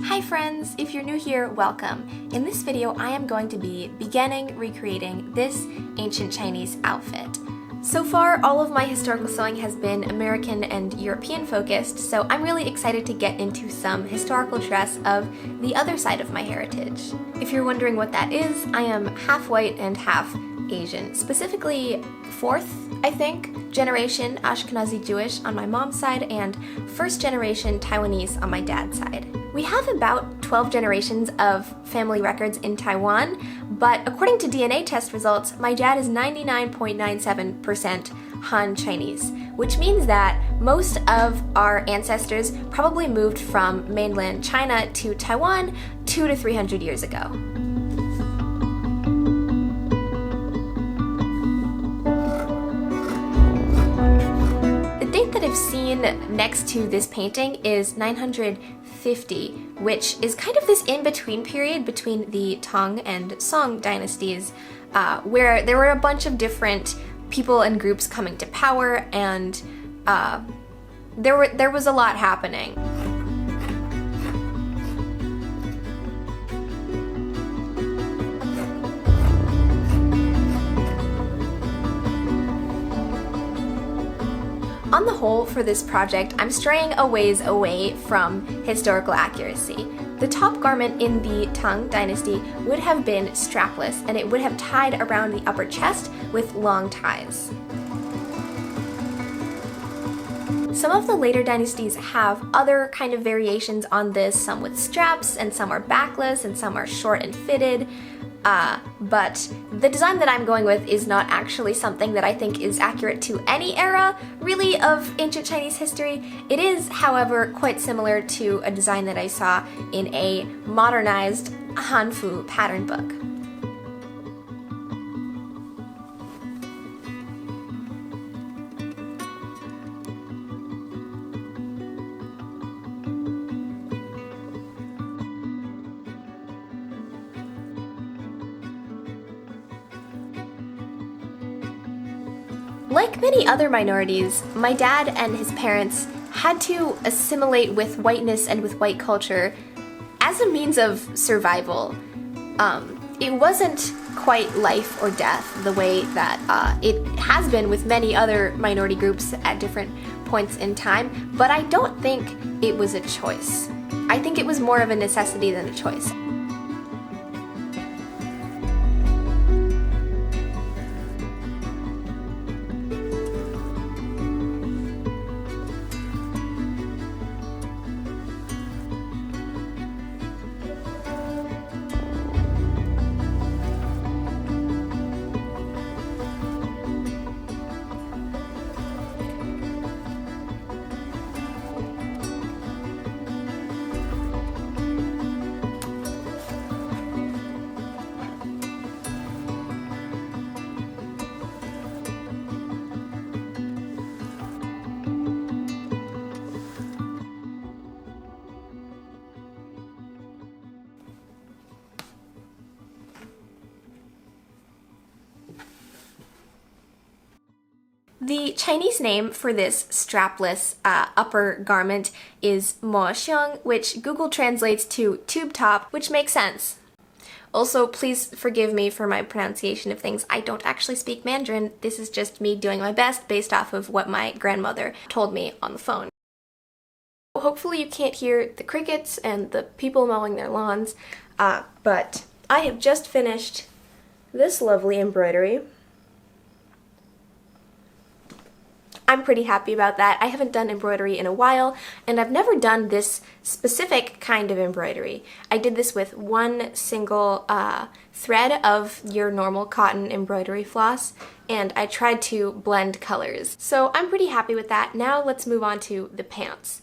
Hi friends! If you're new here, welcome. In this video, I am going to be recreating this ancient Chinese outfit. So far, all of my historical sewing has been American and European focused, so I'm really excited to get into some historical dress of the other side of my heritage. If you're wondering what that is, I am half white and half Asian, specifically fourth, I think, generation Ashkenazi Jewish on my mom's side and first generation Taiwanese on my dad's side. We have about 12 generations of family records in Taiwan, but according to DNA test results, my dad is 99.97% Han Chinese, which means that most of our ancestors probably moved from mainland China to Taiwan 200 to 300 years ago. That I've seen next to this painting is 950, which is kind of this in-between period between the Tang and Song dynasties, where there were a bunch of different people and groups coming to power, and there was a lot happening. On the whole, for this project, I'm straying a ways away from historical accuracy. The top garment in the Tang dynasty would have been strapless, and it would have tied around the upper chest with long ties. Some of the later dynasties have other kind of variations on this, some with straps, and some are backless, and some are short and fitted. But the design that I'm going with is not actually something that I think is accurate to any era, really, of ancient Chinese history. It is, however, quite similar to a design that I saw in a modernized Hanfu pattern book. Like many other minorities, my dad and his parents had to assimilate with whiteness and with white culture as a means of survival. It wasn't quite life or death the way that it has been with many other minority groups at different points in time, but I don't think it was a choice. I think it was more of a necessity than a choice. The Chinese name for this strapless upper garment is mo xiang, which Google translates to tube top, which makes sense. Also, please forgive me for my pronunciation of things. I don't actually speak Mandarin. This is just me doing my best based off of what my grandmother told me on the phone. Hopefully you can't hear the crickets and the people mowing their lawns, but I have just finished this lovely embroidery. I'm pretty happy about that. I haven't done embroidery in a while, and I've never done this specific kind of embroidery. I did this with one single thread of your normal cotton embroidery floss, and I tried to blend colors. So I'm pretty happy with that. Now let's move on to the pants.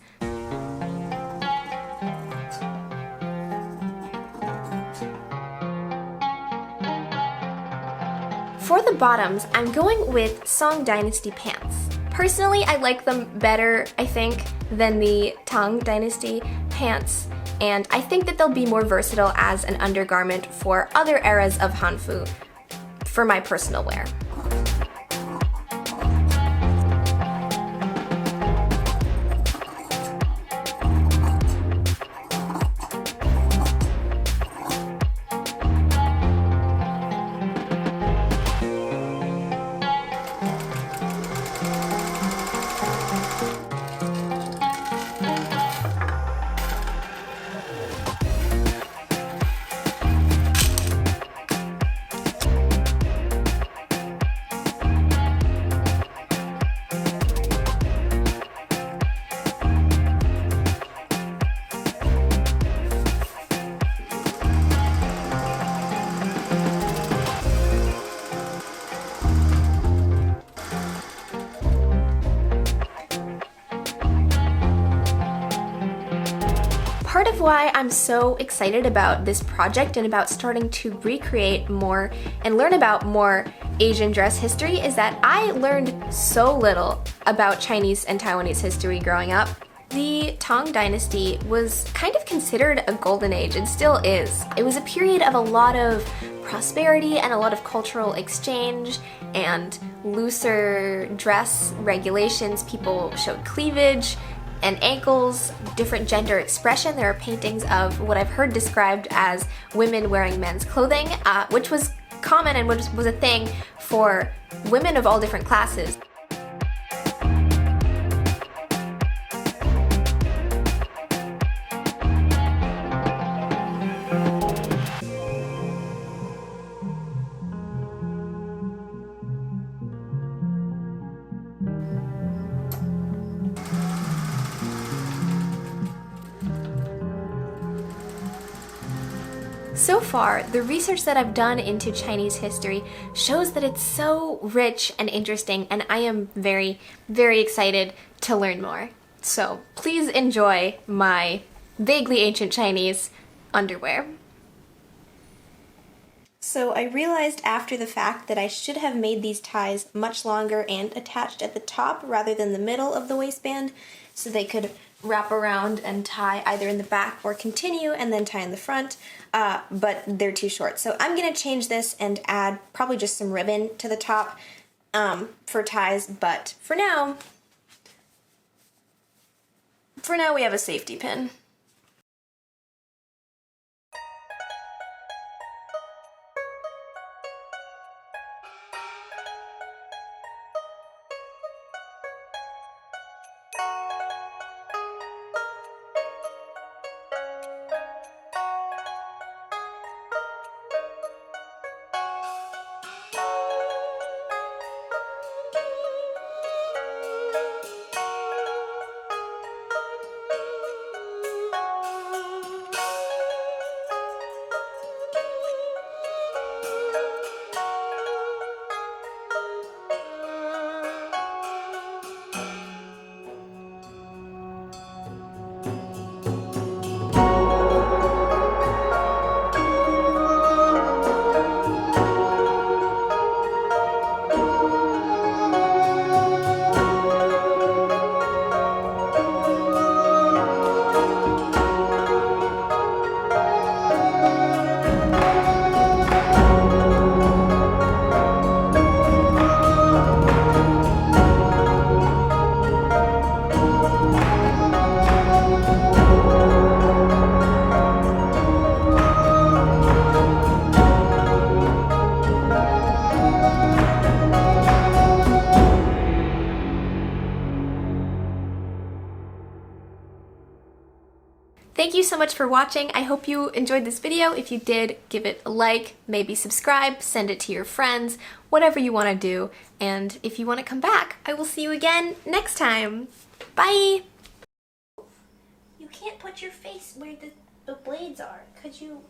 For the bottoms, I'm going with Song Dynasty pants. Personally, I like them better, I think, than the Tang Dynasty pants, and I think that they'll be more versatile as an undergarment for other eras of Hanfu, for my personal wear. why I'm so excited about this project and about starting to recreate more and learn about more Asian dress history is that I learned so little about Chinese and Taiwanese history growing up. The Tang Dynasty was kind of considered a golden age, and still is. It was a period of a lot of prosperity and a lot of cultural exchange and looser dress regulations. People showed cleavage and ankles, different gender expression. There are paintings of what I've heard described as women wearing men's clothing, which was common and which was a thing for women of all different classes. So far, the research that I've done into Chinese history shows that it's so rich and interesting, and I am very, very excited to learn more. So please enjoy my vaguely ancient Chinese underwear. So I realized after the fact that I should have made these ties much longer and attached at the top rather than the middle of the waistband, so they could wrap around and tie either in the back or continue and then tie in the front, but they're too short. So I'm gonna change this and add probably just some ribbon to the top for ties, but for now we have a safety pin. Thank you so much for watching. I hope you enjoyed this video. If you did, give it a like, maybe subscribe, send it to your friends, whatever you want to do. And if you want to come back, I will see you again next time. Bye! You can't put your face where the blades are. Could you